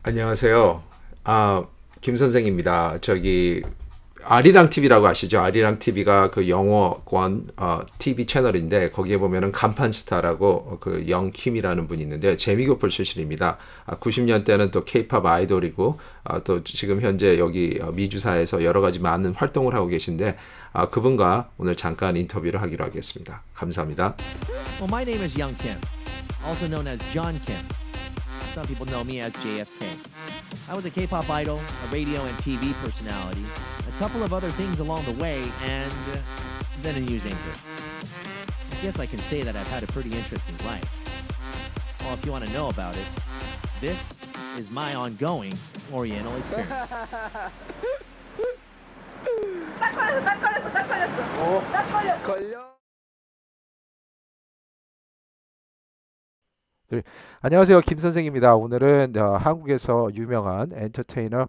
안녕하세요. 김 선생입니다. 저기 아리랑 TV라고 아시죠? 아리랑 TV가 그 영어권 TV 채널인데 거기에 보면은 간판 스타라고 그 영킴이라는 분이 있는데 재미교포 출신입니다. 90년대는 또 K-팝 아이돌이고 또 지금 현재 여기 미주사에서 여러 가지 많은 활동을 하고 계신데 그분과 오늘 잠깐 인터뷰를 하기로 하겠습니다. 감사합니다. Well, my name is Young Kim, also known as John Kim. Some people know me as JFK. I was a K-pop idol, a radio and TV personality, a couple of other things along the way, and then a news anchor. I guess I can say that I've had a pretty interesting life. Well, if you want to know about it, this is my ongoing Oriental experience. 딱 걸렸어. 네, 안녕하세요. 김 선생입니다. 오늘은 한국에서 유명한 엔터테이너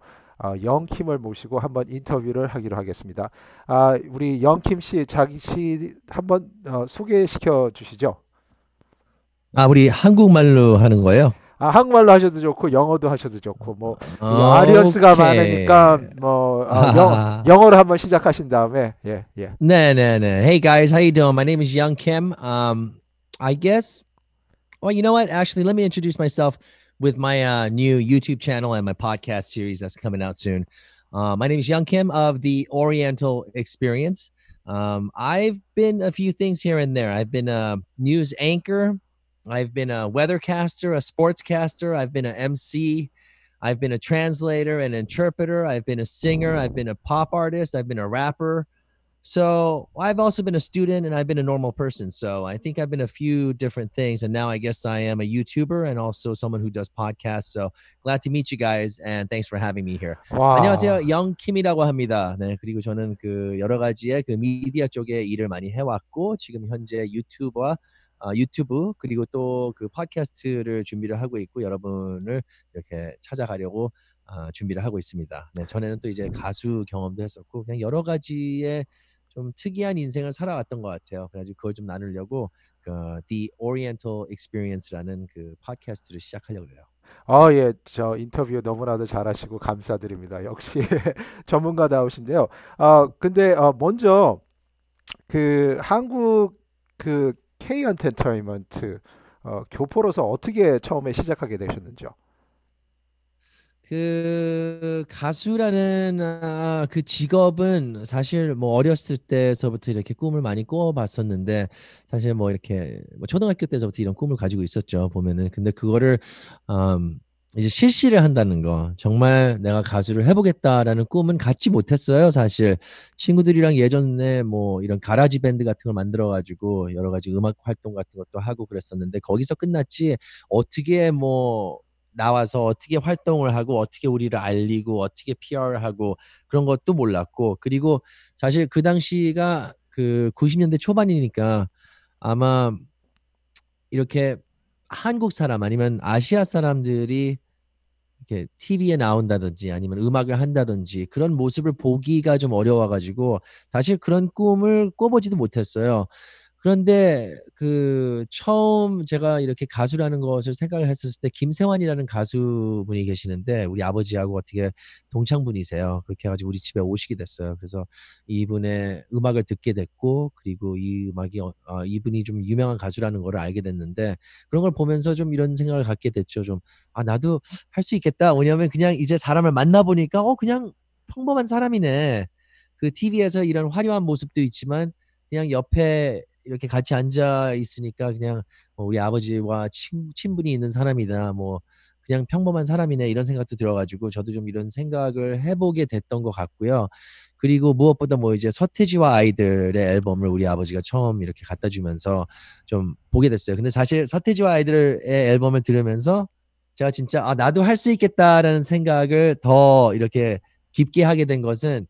영킴을 모시고 한번 인터뷰를 하기로 하겠습니다. 우리 영킴 씨 자기 씨 한번 소개시켜 주시죠. 우리 한국말로 하는 거예요? 한국말로 하셔도 좋고 영어도 하셔도 좋고 뭐 아, 아리어스가 오케이. 많으니까 뭐 영어로 한번 시작하신 다음에 예. 네네네. Hey guys, how you doing? My name is Young Kim. I guess, well, you know what? Actually, let me introduce myself with my new YouTube channel and my podcast series that's coming out soon. My name is Young Kim of the Oriental Experience. I've been a few things here and there. I've been a news anchor. I've been a weathercaster, a sportscaster. I've been an MC. I've been a translator, an interpreter. I've been a singer. I've been a pop artist. I've been a rapper. So I've also been a student and I've been a normal person. So I think I've been a few different things. And now I guess I am a YouTuber and also someone who does podcasts. So glad to meet you guys and thanks for having me here. 와. 안녕하세요. 영킴이라고 합니다. 네, 그리고 저는 그 여러 가지의 그 미디어 쪽에 일을 많이 해왔고 지금 현재 유튜브 그리고 또 그 팟캐스트를 준비를 하고 있고 여러분을 이렇게 찾아가려고 준비를 하고 있습니다. 네, 전에는 또 이제 가수 경험도 했었고 그냥 여러 가지의 좀 특이한 인생을 살아왔던 것 같아요. 그래가지고 그걸 좀 나누려고 The Oriental Experience라는 그 팟캐스트를 시작하려고 해요. 예, 저 인터뷰 너무나도 잘하시고 감사드립니다. 역시 전문가다우신데요. 근데 먼저 그 한국 그 K 엔터테인먼트 교포로서 어떻게 처음에 시작하게 되셨는지요? 그 가수라는 그 직업은 사실 뭐 어렸을 때서부터 이렇게 꿈을 많이 꿔봤었는데 사실 뭐 이렇게 뭐 초등학교 때서부터 이런 꿈을 가지고 있었죠 보면은 근데 그거를 이제 실시를 한다는 거 정말 내가 가수를 해보겠다라는 꿈은 갖지 못했어요 사실 친구들이랑 예전에 뭐 이런 가라지 밴드 같은 걸 만들어 가지고 여러 가지 음악 활동 같은 것도 하고 그랬었는데 거기서 끝났지 어떻게 뭐 나와서 어떻게 활동을 하고 어떻게 우리를 알리고 어떻게 PR을 하고 그런 것도 몰랐고 그리고 사실 그 당시가 그 90년대 초반이니까 아마 이렇게 한국 사람 아니면 아시아 사람들이 이렇게 TV에 나온다든지 아니면 음악을 한다든지 그런 모습을 보기가 좀 어려워가지고 사실 그런 꿈을 꿔보지도 못했어요. 그런데 그 처음 제가 이렇게 가수라는 것을 생각을 했었을 때 김세환이라는 가수분이 계시는데 우리 아버지하고 어떻게 동창분이세요. 그렇게 해가지고 우리 집에 오시게 됐어요. 그래서 이분의 음악을 듣게 됐고 그리고 이 음악이 이분이 좀 유명한 가수라는 걸 알게 됐는데 그런 걸 보면서 좀 이런 생각을 갖게 됐죠. 좀 나도 할 수 있겠다. 왜냐하면 그냥 이제 사람을 만나보니까 그냥 평범한 사람이네. 그 TV에서 이런 화려한 모습도 있지만 그냥 옆에 이렇게 같이 앉아 있으니까 그냥 우리 아버지와 친분이 있는 사람이다. 뭐 그냥 평범한 사람이네 이런 생각도 들어가지고 저도 좀 이런 생각을 해보게 됐던 것 같고요. 그리고 무엇보다 뭐 이제 서태지와 아이들의 앨범을 우리 아버지가 처음 이렇게 갖다 주면서 좀 보게 됐어요. 근데 사실 서태지와 아이들의 앨범을 들으면서 제가 진짜 나도 할 수 있겠다라는 생각을 더 이렇게 깊게 하게 된 것은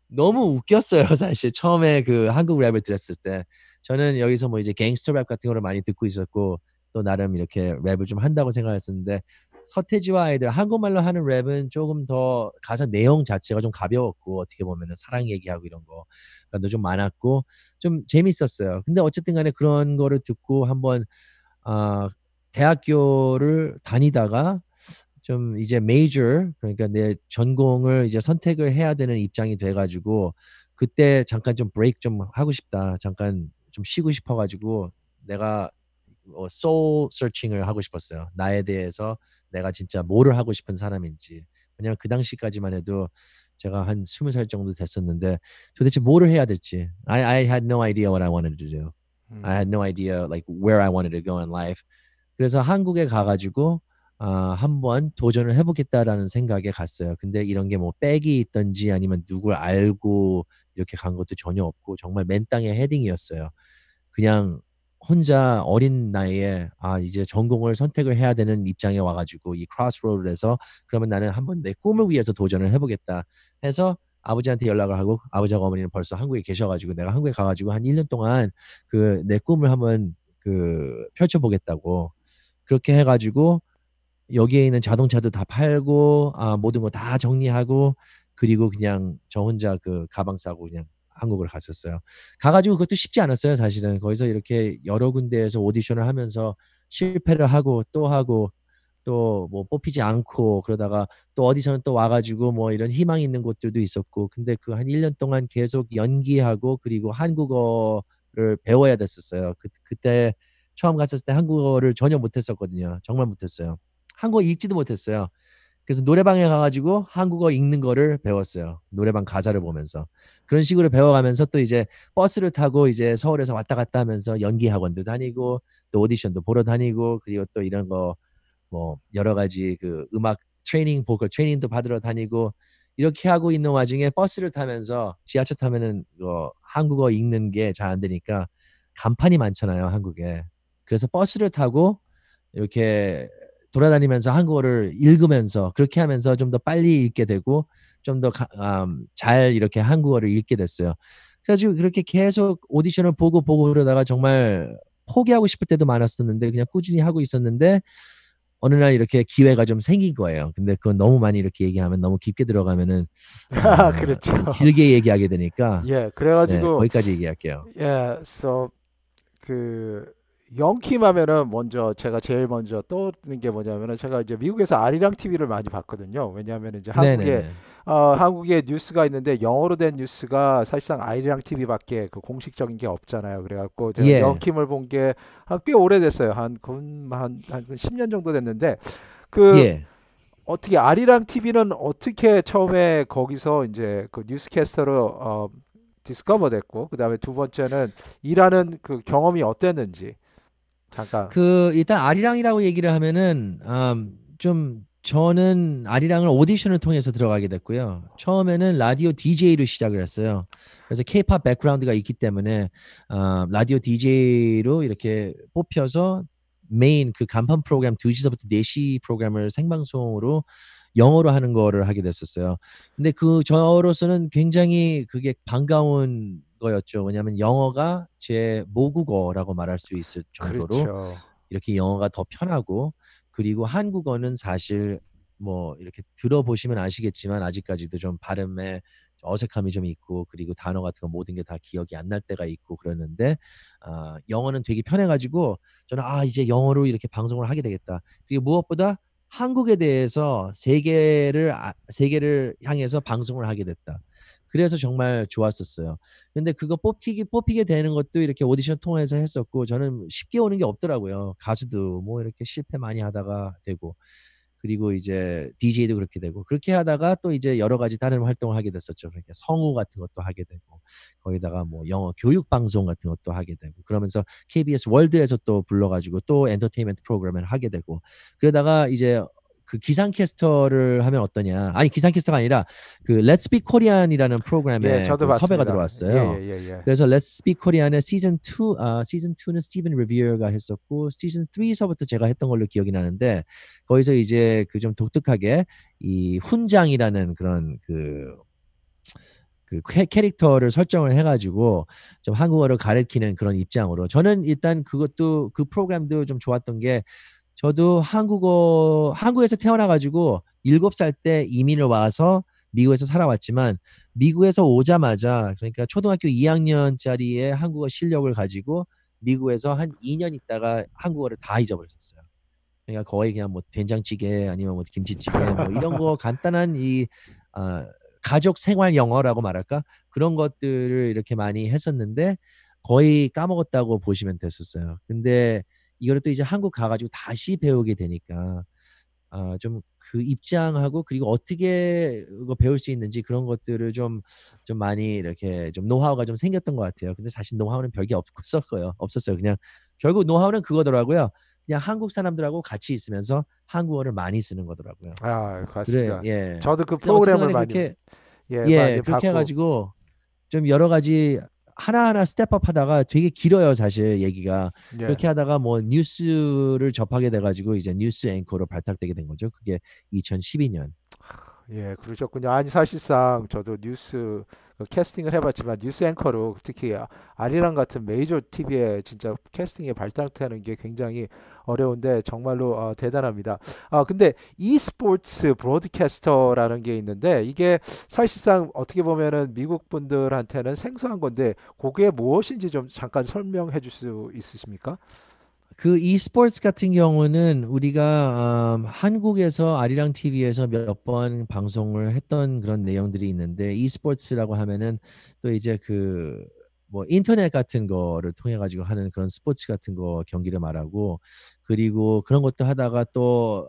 너무 웃겼어요, 사실. 처음에 그 한국 랩을 들었을 때. 저는 여기서 뭐 이제 갱스터 랩 같은 거를 많이 듣고 있었고, 또 나름 이렇게 랩을 좀 한다고 생각했었는데, 서태지와 아이들, 한국말로 하는 랩은 조금 더 가사 내용 자체가 좀 가벼웠고, 어떻게 보면은 사랑 얘기하고 이런 거가 좀 많았고, 좀 재밌었어요. 근데 어쨌든 간에 그런 거를 듣고 한번, 대학교를 다니다가 좀 이제 major 그러니까 내 전공을 이제 선택을 해야 되는 입장이 돼가지고 그때 잠깐 좀 브레이크 좀 하고 싶다. 잠깐 좀 쉬고 싶어가지고 내가 soul searching을 하고 싶었어요. 나에 대해서 내가 진짜 뭐를 하고 싶은 사람인지. 왜냐면 그 당시까지만 해도 제가 한 20살 정도 됐었는데 도대체 뭐를 해야 될지. I had no idea what I wanted to do. I had no idea like where I wanted to go in life. 그래서 한국에 가가지고 한번 도전을 해보겠다라는 생각에 갔어요. 근데 이런 게 뭐 백이 있던지 아니면 누굴 알고 이렇게 간 것도 전혀 없고 정말 맨 땅에 헤딩이었어요. 그냥 혼자 어린 나이에 이제 전공을 선택을 해야 되는 입장에 와가지고 이 크로스로드에서 그러면 나는 한번 내 꿈을 위해서 도전을 해보겠다 해서 아버지한테 연락을 하고 아버지하고 어머니는 벌써 한국에 계셔가지고 내가 한국에 가가지고 한 1년 동안 그 내 꿈을 한번 그 펼쳐보겠다고 그렇게 해가지고 여기에 있는 자동차도 다 팔고 모든 거 다 정리하고 그리고 그냥 저 혼자 그 가방 싸고 그냥 한국을 갔었어요. 가가지고 그것도 쉽지 않았어요, 사실은. 거기서 이렇게 여러 군데에서 오디션을 하면서 실패를 하고 또 뭐 뽑히지 않고 그러다가 또 어디서는 또 와가지고 뭐 이런 희망이 있는 곳들도 있었고 근데 그 한 1년 동안 계속 연기하고 그리고 한국어를 배워야 됐었어요. 그때 처음 갔었을 때 한국어를 전혀 못했었거든요. 정말 못했어요. 한국어 읽지도 못했어요. 그래서 노래방에 가가지고 한국어 읽는 거를 배웠어요. 노래방 가사를 보면서. 그런 식으로 배워가면서 또 이제 버스를 타고 이제 서울에서 왔다 갔다 하면서 연기 학원도 다니고 또 오디션도 보러 다니고 그리고 또 이런 거 뭐 여러 가지 그 음악 트레이닝, 보컬 트레이닝도 받으러 다니고 이렇게 하고 있는 와중에 버스를 타면서 지하철 타면은 한국어 읽는 게 잘 안 되니까 간판이 많잖아요, 한국에. 그래서 버스를 타고 이렇게 돌아다니면서 한국어를 읽으면서 그렇게 하면서 좀 더 빨리 읽게 되고 좀 더 잘 이렇게 한국어를 읽게 됐어요. 그래가지고 그렇게 계속 오디션을 보고 그러다가 정말 포기하고 싶을 때도 많았었는데 그냥 꾸준히 하고 있었는데 어느 날 이렇게 기회가 좀 생긴 거예요. 근데 그건 너무 많이 이렇게 얘기하면 너무 깊게 들어가면은 그렇죠. 좀 길게 얘기하게 되니까 예, 네, 그래가지고 거기까지 얘기할게요. 예, so 그 영킴 하면은 먼저 제가 제일 먼저 떠오르는 게 뭐냐면은 제가 이제 미국에서 아리랑 TV를 많이 봤거든요. 왜냐하면 이제 네네네. 한국에 뉴스가 있는데 영어로 된 뉴스가 사실상 아리랑 TV밖에 그 공식적인 게 없잖아요. 그래갖고 제가 예. 영킴을 본 게 꽤 오래됐어요. 한 10년 정도 됐는데 그 예. 어떻게 아리랑 TV는 어떻게 처음에 거기서 이제 그 뉴스캐스터로 디스커버 됐고 그다음에 두 번째는 일하는 그 경험이 어땠는지 잠깐. 그 일단 아리랑이라고 얘기를 하면은 좀 저는 아리랑을 오디션을 통해서 들어가게 됐고요. 처음에는 라디오 DJ로 시작을 했어요. 그래서 K-pop 백그라운드가 있기 때문에 라디오 DJ로 이렇게 뽑혀서 메인 그 간판 프로그램 2시서부터 4시 프로그램을 생방송으로 영어로 하는 거를 하게 됐었어요. 근데 그 저로서는 굉장히 그게 반가운 거였죠. 왜냐하면 영어가 제 모국어라고 말할 수 있을 정도로 그렇죠. 이렇게 영어가 더 편하고 그리고 한국어는 사실 뭐 이렇게 들어보시면 아시겠지만 아직까지도 좀 발음에 어색함이 좀 있고 그리고 단어 같은 거 모든 게 다 기억이 안 날 때가 있고 그러는데 영어는 되게 편해가지고 저는 이제 영어로 이렇게 방송을 하게 되겠다. 그리고 무엇보다 한국에 대해서 세계를 향해서 방송을 하게 됐다. 그래서 정말 좋았었어요. 근데 그거 뽑히게 되는 것도 이렇게 오디션 통해서 했었고 저는 쉽게 오는 게 없더라고요. 가수도 뭐 이렇게 실패 많이 하다가 되고 그리고 이제 DJ도 그렇게 되고 그렇게 하다가 또 이제 여러 가지 다른 활동을 하게 됐었죠. 그러니까 성우 같은 것도 하게 되고 거기다가 뭐 영어 교육 방송 같은 것도 하게 되고 그러면서 KBS 월드에서 또 불러가지고 또 엔터테인먼트 프로그램을 하게 되고 그러다가 이제 그 기상캐스터를 하면 어떠냐? 아니 기상캐스터가 아니라 그 Let's Speak Korean이라는 예, 프로그램에 저도 그 섭외가 봤습니다. 들어왔어요. 예. 그래서 Let's Speak Korean의 시즌 2는 스티븐 리비어가 했었고 시즌 3서부터 제가 했던 걸로 기억이 나는데 거기서 이제 그 좀 독특하게 이 훈장이라는 그런 그 캐릭터를 설정을 해가지고 좀 한국어를 가르치는 그런 입장으로 저는 일단 그것도 그 프로그램도 좀 좋았던 게 저도 한국에서 태어나가지고 7살 때 이민을 와서 미국에서 살아왔지만 미국에서 오자마자 그러니까 초등학교 2학년짜리의 한국어 실력을 가지고 미국에서 한 2년 있다가 한국어를 다 잊어버렸었어요. 그러니까 거의 그냥 뭐 된장찌개 아니면 뭐 김치찌개 뭐 이런 거 간단한 이 가족 생활 영어라고 말할까? 그런 것들을 이렇게 많이 했었는데 거의 까먹었다고 보시면 됐었어요. 근데 이거를 또 이제 한국 가가지고 다시 배우게 되니까 좀 그 입장하고 그리고 어떻게 그거 배울 수 있는지 그런 것들을 좀 많이 이렇게 좀 노하우가 좀 생겼던 것 같아요. 근데 사실 노하우는 별게 없었고요. 없었어요. 그냥 결국 노하우는 그거더라고요. 그냥 한국 사람들하고 같이 있으면서 한국어를 많이 쓰는 거더라고요. 아, 그래, 맞습니다. 예. 저도 그 그냥 어쨌든 프로그램을 간에 많이 그렇게 많이 예, 그렇게 봤고. 해가지고 좀 여러 가지 하나하나 스텝업 하다가 되게 길어요, 사실 얘기가. 예. 그렇게 하다가 뭐 뉴스를 접하게 돼가지고 이제 뉴스 앵커로 발탁되게 된 거죠. 그게 2012년. 예, 그러셨군요. 아니 사실상 저도 뉴스 그 캐스팅을 해봤지만 뉴스 앵커로 특히 아리랑 같은 메이저 TV에 진짜 캐스팅에 발탁하는 게 굉장히 어려운데 정말로 대단합니다. 근데 e스포츠 브로드캐스터라는 게 있는데 이게 사실상 어떻게 보면은 미국 분들한테는 생소한 건데 그게 무엇인지 좀 잠깐 설명해 줄 수 있으십니까? 그 e스포츠 같은 경우는 우리가 한국에서 아리랑 TV에서 몇 번 방송을 했던 그런 내용들이 있는데 e스포츠라고 하면은 또 이제 그 뭐 인터넷 같은 거를 통해 가지고 하는 그런 스포츠 같은 거 경기를 말하고 그리고 그런 것도 하다가 또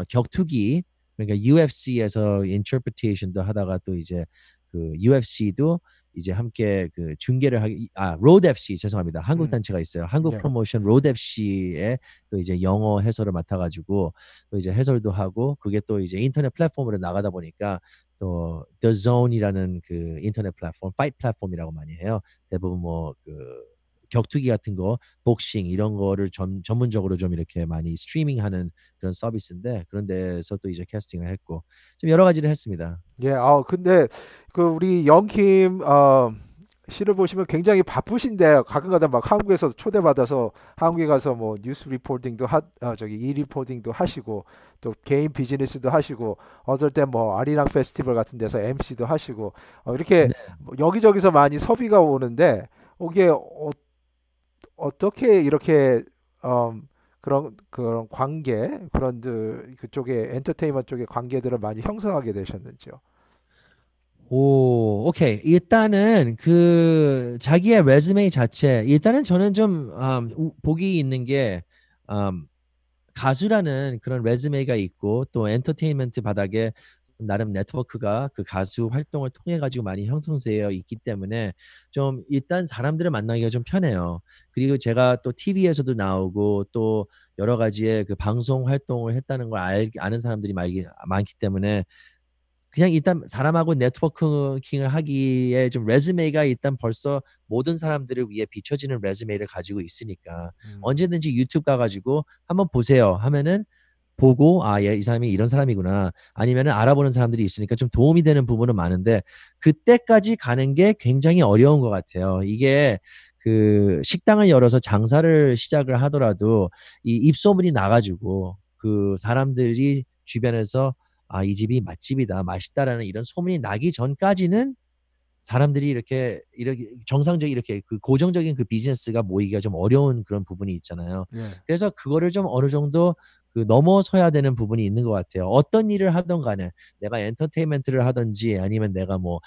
격투기 그러니까 UFC에서 인터프리테이션도 하다가 또 이제 그 UFC도 이제 함께 그 중계를 하기 로드 FC 죄송합니다. 한국 음, 단체가 있어요. 한국 예. 프로모션 로드 FC에 또 이제 영어 해설을 맡아가지고 또 이제 해설도 하고 그게 또 이제 인터넷 플랫폼으로 나가다 보니까 또 The Zone이라는 그 인터넷 플랫폼, 파이트 플랫폼이라고 많이 해요. 대부분 뭐 그 격투기 같은 거, 복싱 이런 거를 전문적으로 좀 이렇게 많이 스트리밍하는 그런 서비스인데 그런 데서 또 이제 캐스팅을 했고 좀 여러 가지를 했습니다. 예, 근데 그 우리 영킴 씨를 보시면 굉장히 바쁘신데 가끔가다 막 한국에서 초대받아서 한국에 가서 뭐 뉴스 리포팅도 저기 이 리포팅도 하시고 또 개인 비즈니스도 하시고 어떨 때 뭐 아리랑 페스티벌 같은 데서 MC도 하시고 이렇게 네. 뭐 여기저기서 많이 섭외가 오는데 이게 어떻게 이렇게 그런 관계 그쪽에 엔터테인먼트 쪽의 관계들을 많이 형성하게 되셨는지요? 오, 오케이. 일단은 그 자기의 레즈메 자체, 일단은 저는 좀 복이 있는 게 음, 가수라는 그런 레즈메가 있고 또 엔터테인먼트 바닥에 나름 네트워크가 그 가수 활동을 통해 가지고 많이 형성되어 있기 때문에 좀 일단 사람들을 만나기가 좀 편해요. 그리고 제가 또 TV에서도 나오고 또 여러 가지의 그 방송 활동을 했다는 걸 아는 사람들이 많기 때문에 그냥 일단 사람하고 네트워킹을 하기에 좀 레즈메가 일단 벌써 모든 사람들을 위해 비춰지는 레즈메를 가지고 있으니까 음. 언제든지 유튜브 가가지고 한번 보세요 하면은 보고 얘 이 사람이 이런 사람이구나 아니면은 알아보는 사람들이 있으니까 좀 도움이 되는 부분은 많은데 그때까지 가는 게 굉장히 어려운 것 같아요. 이게 그 식당을 열어서 장사를 시작을 하더라도 이 입소문이 나가지고 그 사람들이 주변에서 이 집이 맛집이다, 맛있다라는 이런 소문이 나기 전까지는 사람들이 이렇게 정상적인 이렇게 그 고정적인 그 비즈니스가 모이기가 좀 어려운 그런 부분이 있잖아요. 예. 그래서 그거를 좀 어느 정도 그 넘어서야 되는 부분이 있는 것 같아요. 어떤 일을 하던 간에 내가 엔터테인먼트를 하든지 아니면 내가 뭐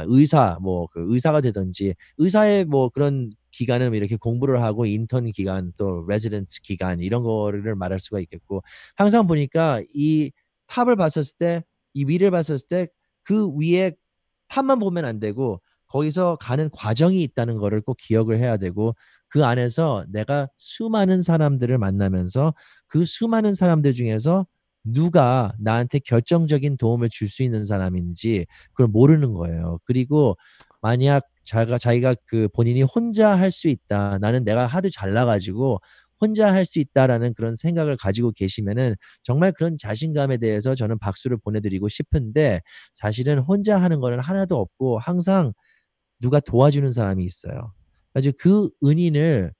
의사 뭐 그 의사가 되든지 의사의 뭐 그런 기간은 이렇게 공부를 하고 인턴 기간 또 레지던트 기간 이런 거를 말할 수가 있겠고 항상 보니까 이 탑을 봤었을 때 이 위를 봤었을 때 그 위에 탑만 보면 안 되고 거기서 가는 과정이 있다는 거를 꼭 기억을 해야 되고 그 안에서 내가 수많은 사람들을 만나면서 그 수많은 사람들 중에서 누가 나한테 결정적인 도움을 줄 수 있는 사람인지 그걸 모르는 거예요. 그리고 만약 자기가 그 본인이 혼자 할 수 있다. 나는 내가 하도 잘나가지고 혼자 할 수 있다라는 그런 생각을 가지고 계시면은 정말 그런 자신감에 대해서 저는 박수를 보내드리고 싶은데 사실은 혼자 하는 거는 하나도 없고 항상 누가 도와주는 사람이 있어요. 그래서 그 은인을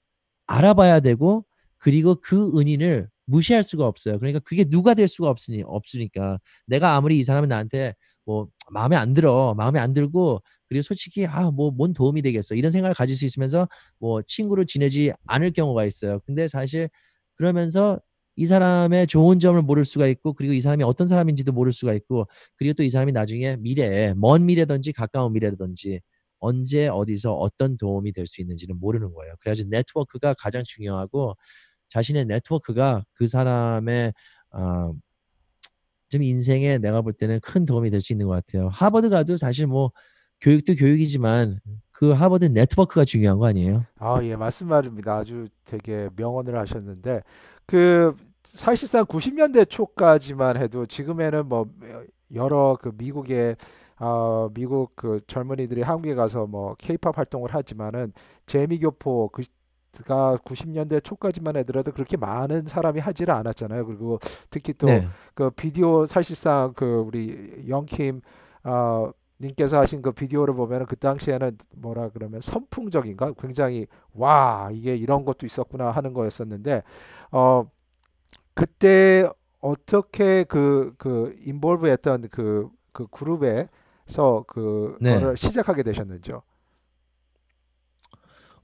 알아봐야 되고 그리고 그 은인을 무시할 수가 없어요. 그러니까 그게 누가 될 수가 없으니까 내가 아무리 이 사람은 나한테 뭐 마음에 안 들어. 마음에 안 들고 그리고 솔직히 뭐 뭔 도움이 되겠어. 이런 생각을 가질 수 있으면서 뭐 친구로 지내지 않을 경우가 있어요. 근데 사실 그러면서 이 사람의 좋은 점을 모를 수가 있고 그리고 이 사람이 어떤 사람인지도 모를 수가 있고 그리고 또 이 사람이 나중에 미래에 먼 미래든지 가까운 미래든지 언제 어디서 어떤 도움이 될 수 있는지는 모르는 거예요. 그래가지고 네트워크가 가장 중요하고 자신의 네트워크가 그 사람의 좀 인생에 내가 볼 때는 큰 도움이 될 수 있는 것 같아요. 하버드 가도 사실 뭐 교육도 교육이지만 그 하버드 네트워크가 중요한 거 아니에요? 아, 예, 맞습 말입니다. 아주 되게 명언을 하셨는데 그 사실상 90년대 초까지만 해도 지금에는 뭐 여러 그 미국의 미국 그 젊은이들이 한국에 가서 뭐 케이팝 활동을 하지만은 재미교포 그가 90년대 초까지만 하더라도 그렇게 많은 사람이 하지를 않았잖아요. 그리고 특히 또 네. 그 비디오 사실상 그 우리 영킴 님께서 하신 그 비디오를 보면은 그 당시에는 뭐라 그러면 선풍적인가 굉장히 와 이게 이런 것도 있었구나 하는 거였었는데 어 그때 어떻게 그 인볼브했던 그 그룹에서 네. 그거를 시작하게 되셨는지요?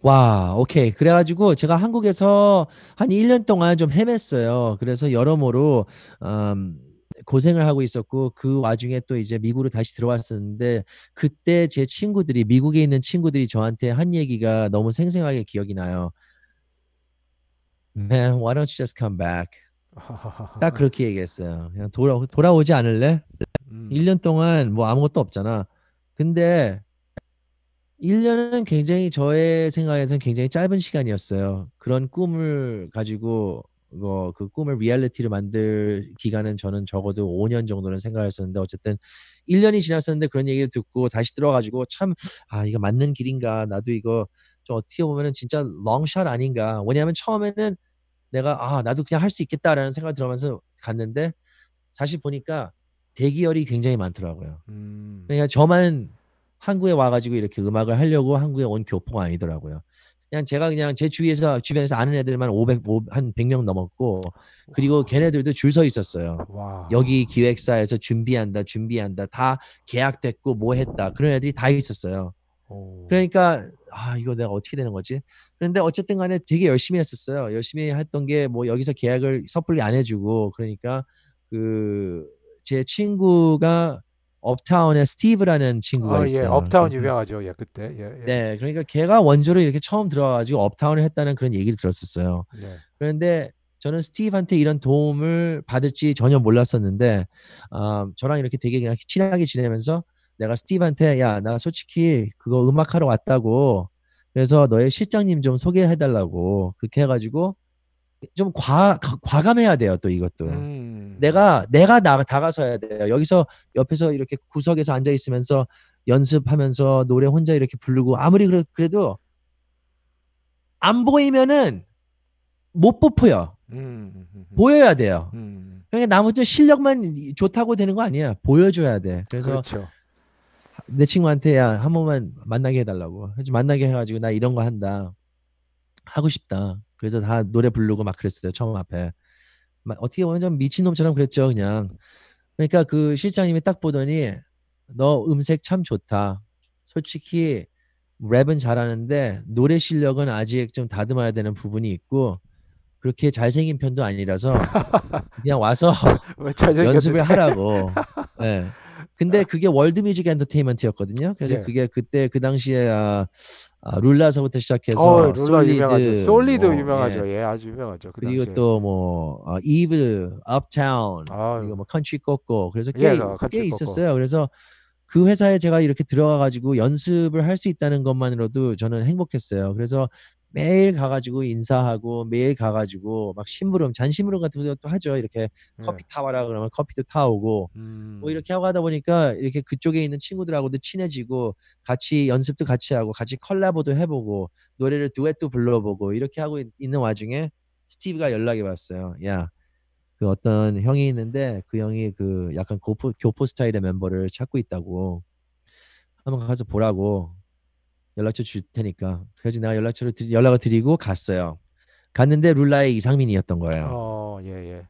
와, 오케이. 그래가지고 제가 한국에서 한 1년 동안 좀 헤맸어요. 그래서 여러모로 음, 고생을 하고 있었고 그 와중에 또 이제 미국으로 다시 들어왔었는데 그때 제 친구들이 미국에 있는 친구들이 저한테 한 얘기가 너무 생생하게 기억이 나요. Man, why don't you just come back? 딱 그렇게 얘기했어요. 그냥 돌아오지 않을래? 음, 1년 동안 뭐 아무것도 없잖아. 근데 1년은 굉장히 저의 생각에서는 굉장히 짧은 시간이었어요. 그런 꿈을 가지고 그 꿈을 리얼리티로 만들 기간은 저는 적어도 5년 정도는 생각했었는데 어쨌든 1년이 지났었는데 그런 얘기를 듣고 다시 들어가지고 참 이거 맞는 길인가 나도 이거 좀 어떻게 보면은 진짜 롱샷 아닌가 왜냐하면 처음에는 내가 나도 그냥 할 수 있겠다라는 생각이 들어면서 갔는데 사실 보니까 대기열이 굉장히 많더라고요. 음, 그러니까 저만 한국에 와가지고 이렇게 음악을 하려고 한국에 온 교포가 아니더라고요. 그냥 제가 그냥 제 주변에서 아는 애들만 한 100명 넘었고, 그리고 걔네들도 줄 서 있었어요. 와, 여기 기획사에서 준비한다. 다 계약됐고 뭐 했다. 그런 애들이 다 있었어요. 오, 그러니까 이거 내가 어떻게 되는 거지? 그런데 어쨌든 간에 되게 열심히 했었어요. 열심히 했던 게 뭐 여기서 계약을 섣불리 안 해주고 그러니까 그 제 친구가 업타운의 스티브라는 친구가 예, 있어요. 업타운 그래서 유명하죠. 예, 그때, 예, 예, 네, 그러니까 걔가 원조로 이렇게 처음 들어와가지고 업타운을 했다는 그런 얘기를 들었었어요. 네, 그런데 저는 스티브한테 이런 도움을 받을지 전혀 몰랐었는데, 저랑 이렇게 되게 그냥 친하게 지내면서 내가 스티브한테 야, 나 솔직히 그거 음악하러 왔다고. 그래서 너의 실장님 좀 소개해달라고 그렇게 해가지고 좀 과감해야 돼요, 또 이것도. 음, 내가 다가서 해야 돼요. 여기서 옆에서 이렇게 구석에서 앉아 있으면서 연습하면서 노래 혼자 이렇게 부르고 아무리 그래도 안 보이면은 못 뽑혀요. 음, 음, 음, 보여야 돼요. 음, 그러니까 나머지 실력만 좋다고 되는 거 아니야. 보여줘야 돼. 그래서 그렇죠. 내 친구한테 야, 한 번만 만나게 해달라고. 그래서 만나게 해가지고 나 이런 거 한다. 하고 싶다. 그래서 다 노래 부르고 막 그랬어요. 처음 앞에. 어떻게 보면 좀 미친놈처럼 그랬죠. 그냥. 그러니까 그 실장님이 딱 보더니 너 음색 참 좋다. 솔직히 랩은 잘하는데 노래 실력은 아직 좀 다듬어야 되는 부분이 있고 그렇게 잘생긴 편도 아니라서 그냥 와서 왜 연습을 잘생겼는데? 하라고. 예. 근데 그게 월드뮤직 엔터테인먼트였거든요. 그래서 예. 그게 그때 그 당시에 룰라서부터 시작해서 룰라 유명하죠. 솔리드 솔리드 뭐 유명하죠. 예, 아주 유명하죠. 그 그리고 당시에. 또 뭐 이브, 업타운 아유, 그리고 뭐 컨트리 꼬꼬 그래서 예, 꽤 컨트리 코코. 있었어요. 그래서 그 회사에 제가 이렇게 들어가가지고 연습을 할 수 있다는 것만으로도 저는 행복했어요. 그래서 매일 가가지고 인사하고 매일 가가지고 막 잔심부름 같은 것도 하죠. 이렇게 예. 커피 타와라 그러면 커피도 타오고 뭐 음, 이렇게 하고 하다 보니까 이렇게 그쪽에 있는 친구들하고도 친해지고 같이 연습도 같이 하고 같이 컬라보도 해보고 노래를 듀엣도 불러보고 이렇게 하고 있는 와중에 스티브가 연락이 왔어요. 야, 그 어떤 형이 있는데 그 형이 그 약간 교포 스타일의 멤버를 찾고 있다고 한번 가서 보라고 연락처 줄 테니까. 그래서 내가 연락을 드리고 갔어요. 갔는데 룰라의 이상민이었던 거예요. 예, 예.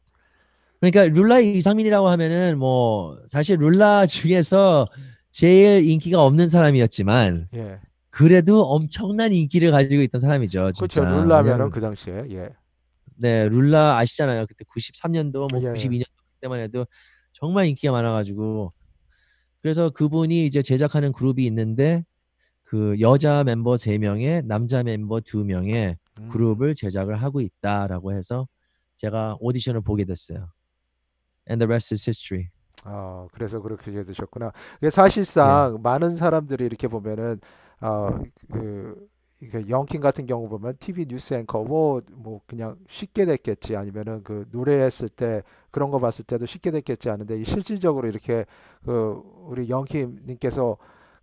그러니까 룰라의 이상민이라고 하면은 뭐 사실 룰라 중에서 제일 인기가 없는 사람이었지만 예. 그래도 엄청난 인기를 가지고 있던 사람이죠, 그렇죠. 진짜. 룰라면은 왜냐면 그 당시에, 예. 네, 룰라 아시잖아요. 그때 93년도 뭐 예. 92년도 그때만 해도 정말 인기가 많아가지고 그래서 그분이 이제 제작하는 그룹이 있는데 그 여자 멤버 3명에 남자 member 2명의 그룹을 제작을 하고 있다라고 해서 제가 오디션을 보게 됐어요. And the rest is history. 그래서 그렇게 되셨구나. 사실상 많은 사람들이 이렇게 보면은 그 영킹 같은 경우 보면 TV 뉴스 앵커 뭐 그냥 쉽게 됐겠지 아니면은 그 노래했을 때 그런 거 봤을 때도 쉽게 됐겠지 하는데 실질적으로 이렇게 그 우리 영킴님께서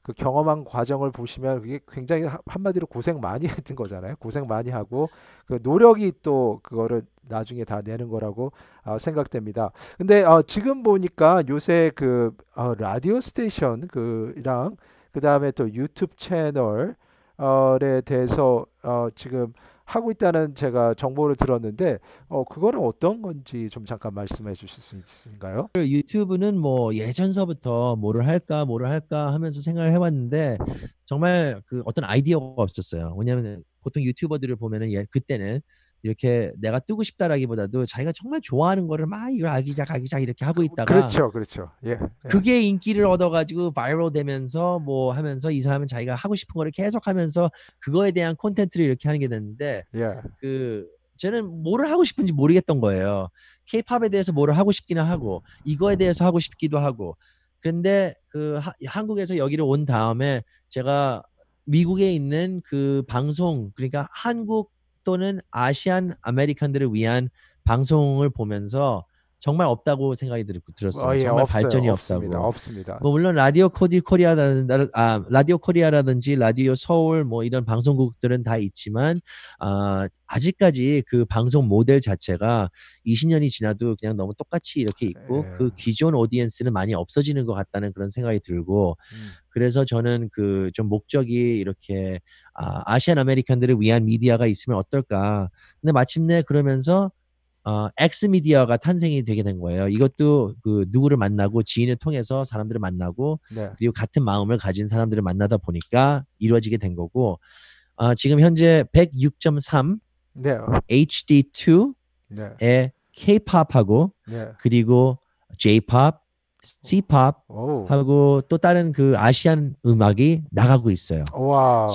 그 경험한 과정을 보시면 그게 굉장히 한마디로 고생 많이 했던 거잖아요. 고생 많이 하고 그 노력이 또 그거를 나중에 다 내는 거라고 생각됩니다. 근데 지금 보니까 요새 그 라디오 스테이션 그랑 그 다음에 또 유튜브 채널에 대해서 지금 하고 있다는 제가 정보를 들었는데 그거는 어떤 건지 좀 잠깐 말씀해 주실 수 있으신가요? 유튜브는 뭐 예전서부터 뭐를 할까 하면서 생각을 해왔는데 정말 그 어떤 아이디어가 없었어요. 왜냐하면 보통 유튜버들을 보면은 그때는 이렇게 내가 뜨고 싶다라기보다도 자기가 정말 좋아하는 거를 막 이걸 아기작 이렇게 하고 있다가 그렇죠. 예. 그게 인기를 얻어가지고 바이럴 되면서 뭐 하면서 이 사람은 자기가 하고 싶은 거를 계속하면서 그거에 대한 콘텐츠를 이렇게 하는 게 됐는데 그 저는 뭐를 하고 싶은지 모르겠던 거예요. K-팝에 대해서 뭐를 하고 싶기는 하고 이거에 대해서 하고 싶기도 하고 근데 그 한국에서 여기를 온 다음에 제가 미국에 있는 그 방송 그러니까 한국 또는 아시안 아메리칸들을 위한 방송을 보면서 정말 없다고 생각이 들었어요. 정말 없어요. 발전이 없습니다. 없다고. 뭐 물론 라디오 코리아라든지 라디오 서울 뭐 이런 방송국들은 다 있지만 아직까지 그 방송 모델 자체가 20년이 지나도 그냥 너무 똑같이 이렇게 있고 그 기존 오디언스는 많이 없어지는 것 같다는 그런 생각이 들고 그래서 저는 그 좀 목적이 이렇게 아시안 아메리칸들을 위한 미디어가 있으면 어떨까. 근데 마침내 그러면서 엑스미디어가 탄생이 되게 된 거예요. 이것도 그 누구를 만나고 지인을 통해서 사람들을 만나고 그리고 같은 마음을 가진 사람들을 만나다 보니까 이루어지게 된 거고 지금 현재 106.3 HD2의 K-팝하고 그리고 J-팝, C-팝 하고 또 다른 그 아시안 음악이 나가고 있어요.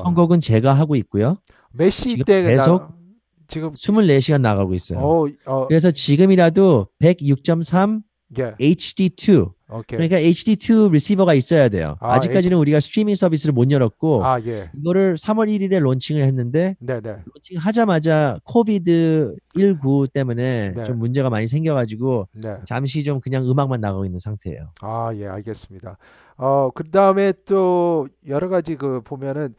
선곡은 제가 하고 있고요. 몇 시 지금 때 계속 지금 24시간 나가고 있어요. 그래서 지금이라도 106.3 HD2 그러니까 HD2 리시버가 있어야 돼요. 아직까지는 우리가 스트리밍 서비스를 못 열었고 이거를 3월 1일에 론칭을 했는데 론칭 하자마자 코비드 19 때문에 좀 문제가 많이 생겨가지고 잠시 좀 그냥 음악만 나가고 있는 상태예요. 예, 알겠습니다. 그 다음에 또 여러 가지 그 보면은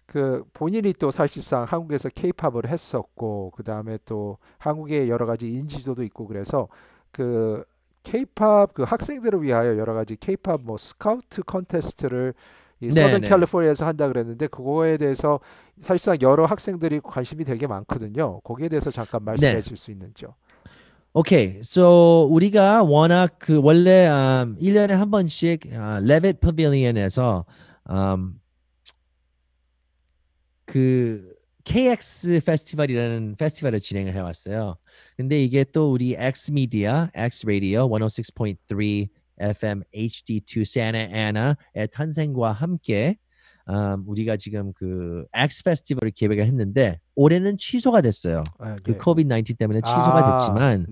그 본인이 또 사실상 한국에서 케이팝을 했었고 그 다음에 또 한국의 여러 가지 인지도도 있고 그래서 그 케이팝 그 학생들을 위하여 여러 가지 케이팝 뭐 스카우트 컨테스트를 이 서던 캘리포니아에서 한다 그랬는데 그거에 대해서 사실상 여러 학생들이 관심이 되게 많거든요. 거기에 대해서 잠깐 말씀해 줄 수 있는지요? 오케이. So 우리가 워낙 그 원래 1년에 한 번씩 레빗 패빌리언에서 그 KX 페스티벌이라는 페스티벌을 진행을 해왔어요. 근데 이게 또 우리 X미디어, X라디오 106.3 FM HD2 Santa Ana의 탄생과 함께 우리가 지금 그 X 페스티벌을 기획을 했는데 올해는 취소가 됐어요. 그 COVID-19 때문에 취소가 됐지만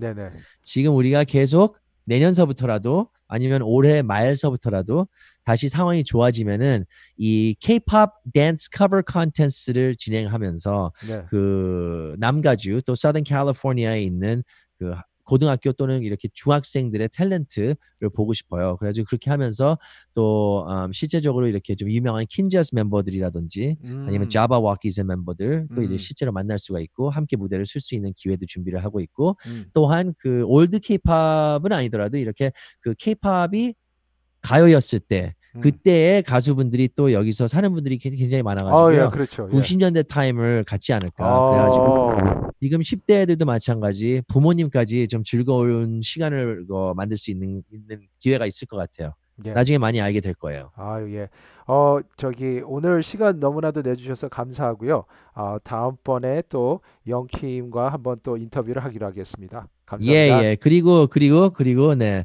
지금 우리가 계속 내년서부터라도 아니면 올해 말서부터라도 다시 상황이 좋아지면은 이 K-pop 댄스 커버 컨텐츠를 진행하면서 그 남가주 또 Southern California에 있는 그 고등학교 또는 이렇게 중학생들의 탤런트를 보고 싶어요. 그래가지고 그렇게 하면서 또 실제적으로 이렇게 좀 유명한 킨저스 멤버들이라든지 아니면 자바 와키즈 멤버들 또 이제 실제로 만날 수가 있고 함께 무대를 쓸 수 있는 기회도 준비를 하고 있고 또한 그 올드 K-팝은 아니더라도 이렇게 그 K-팝이 가요였을 때 그때의 가수분들이 또 여기서 사는 분들이 굉장히 많아가지고요. 90년대 타임을 갖지 않을까. 그래가지고 지금 10대 애들도 마찬가지 부모님까지 좀 즐거운 시간을 만들 수 있는 기회가 있을 것 같아요. 예. 나중에 많이 알게 될 거예요. 아유, 예. 저기 오늘 시간 너무나도 내주셔서 감사하고요. 다음번에 또 영킴과 한번 또 인터뷰를 하기로 하겠습니다. 예, 감사합니다. 예. 그리고 네.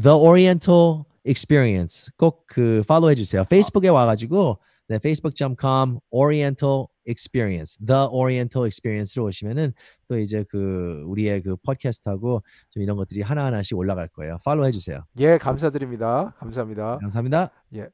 The Oriental Experience 꼭 그 팔로우 해 주세요. 페이스북에 와 가지고 네, facebook.com Oriental Experience, The Oriental Experience로 오시면은 또 이제 그 우리의 그 팟캐스트하고 좀 이런 것들이 하나하나씩 올라갈 거예요. 팔로우 해 주세요. 예, 감사드립니다. 감사합니다. 감사합니다. 예.